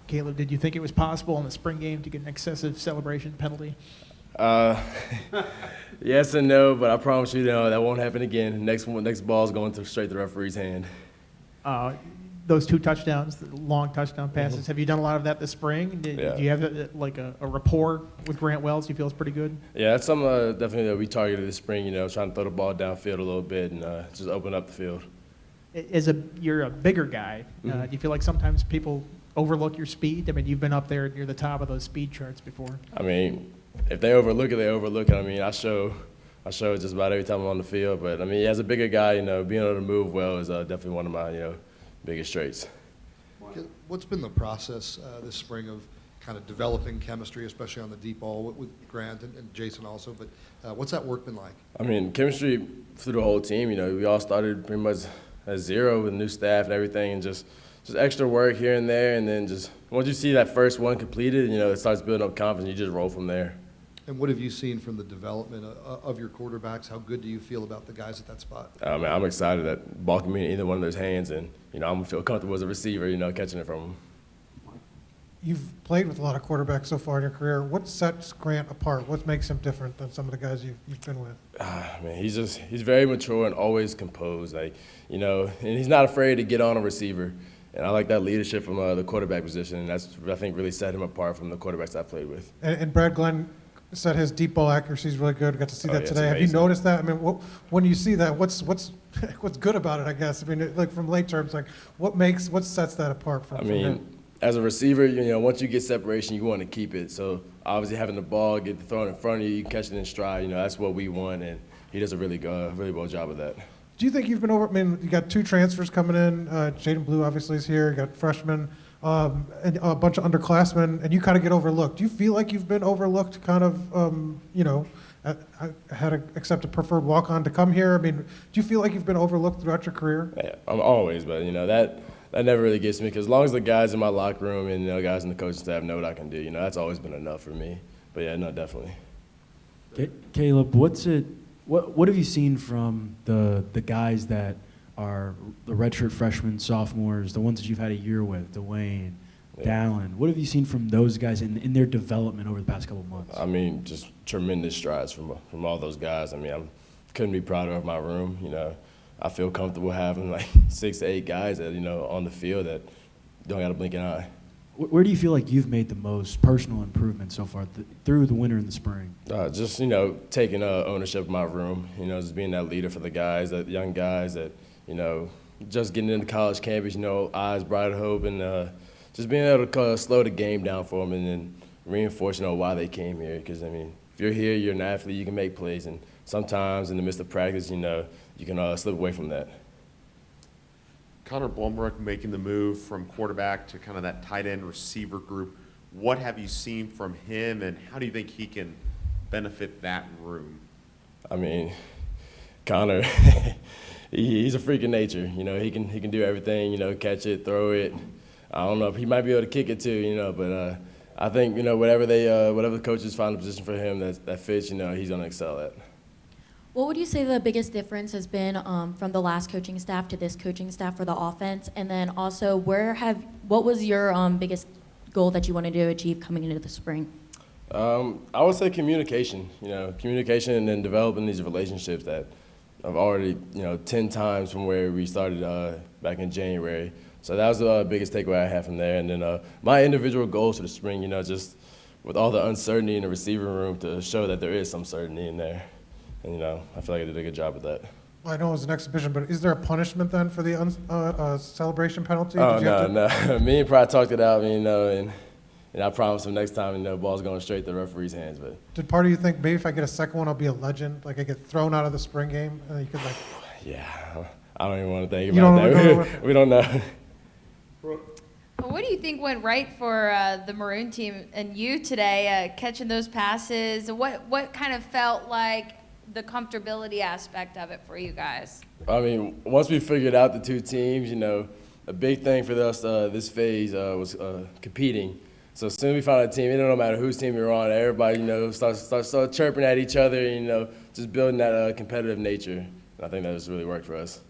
Kaleb, did you think it was possible in the spring game to get an excessive celebration penalty? Yes and no, but I promise you, that won't happen again. Next ball is going straight to the referee's hand. Those 2 touchdowns, the long touchdown passes, have you done a lot of that this spring? Do you have a rapport with Grant Wells you feel is pretty good? Yeah, that's something definitely that we targeted this spring, trying to throw the ball downfield a little bit and just open up the field. You're a bigger guy. Do you feel like sometimes people overlook your speed? I mean, you've been up there near the top of those speed charts before. I mean, if they overlook it, they overlook it. I mean, I show it just about every time I'm on the field. But, I mean, as a bigger guy, being able to move well is definitely one of my, biggest traits. What's been the process this spring of kind of developing chemistry, especially on the deep ball with Grant and Jason also? But what's that work been like? I mean, chemistry through the whole team. We all started pretty much at zero with new staff and everything, and just extra work here and there. And then just once you see that first one completed, it starts building up confidence. You just roll from there. And what have you seen from the development of your quarterbacks? How good do you feel about the guys at that spot? I'm excited that ball can be in either one of those hands, and I'm gonna feel comfortable as a receiver, catching it from them. You've played with a lot of quarterbacks so far in your career. What sets Grant apart? What makes him different than some of the guys you've been with? Man, he's very mature and always composed, and he's not afraid to get on a receiver. And I like that leadership from the quarterback position, and that's, I think, really set him apart from the quarterbacks I've played with. And Brad Glenn said his deep ball accuracy is really good. Got to see that today. Have you noticed that? I mean, when you see that, what's good about it? I guess. I mean, like from late terms, like what sets that apart from him? As a receiver, once you get separation, you want to keep it. So obviously, having the ball get thrown in front of you, you can catch it in stride. That's what we want, and he does a really well job of that. Do you think you've been over? I mean, you got 2 transfers coming in. Jaden Blue obviously is here. You got freshmen. And a bunch of underclassmen, and you kind of get overlooked. Do you feel like you've been overlooked, kind of, had to accept a preferred walk-on to come here? I mean, do you feel like you've been overlooked throughout your career? Yeah, I'm always, but that never really gets me, because as long as the guys in my locker room and guys in the coaching staff know what I can do, that's always been enough for me. But yeah, no, definitely. Kaleb, what have you seen from the guys that are the redshirt freshmen, sophomores, the ones that you've had a year with, Dwayne, Dallin? What have you seen from those guys in their development over the past couple of months? I mean, just tremendous strides from all those guys. I mean, I couldn't be prouder of my room. I feel comfortable having like 6 to 8 guys that on the field that don't got to blink an eye. Where do you feel like you've made the most personal improvement so far through the winter and the spring? Just taking ownership of my room. Just being that leader for the guys, that young guys that. Just getting into college campus, eyes bright hope, and just being able to slow the game down for them and then reinforce, why they came here. Because, I mean, if you're here, you're an athlete, you can make plays. And sometimes in the midst of practice, you can slip away from that. Conor Blumrick making the move from quarterback to kind of that tight end receiver group. What have you seen from him, and how do you think he can benefit that room? I mean, Conor... He's a freak of nature. He can do everything. Catch it, throw it. I don't know if he might be able to kick it too. But I think whatever the coaches find a position for him that fits, he's gonna excel at. What would you say the biggest difference has been from the last coaching staff to this coaching staff for the offense? And then also, what was your biggest goal that you wanted to achieve coming into the spring? I would say communication. Communication and then developing these relationships that. I've already, 10 times from where we started back in January. So that was the biggest takeaway I had from there. And then my individual goals for the spring, just with all the uncertainty in the receiver room to show that there is some certainty in there. And, I feel like I did a good job with that. Well, I know it was an exhibition, but is there a punishment then for the celebration penalty? Oh, no. Me and Pride talked it out, and I promised him next time, the ball's going straight to the referee's hands. But did part of you think maybe if I get a second one, I'll be a legend? Like I get thrown out of the spring game, and you could like. Yeah, I don't even want to think about that. We don't know. Well, what do you think went right for the Maroon team and you today, catching those passes? What kind of felt like the comfortability aspect of it for you guys? I mean, once we figured out the 2 teams, a big thing for us this phase was competing. So as soon as we found a team, it don't matter whose team you're on, everybody, starts chirping at each other, just building that competitive nature. And I think that just really worked for us.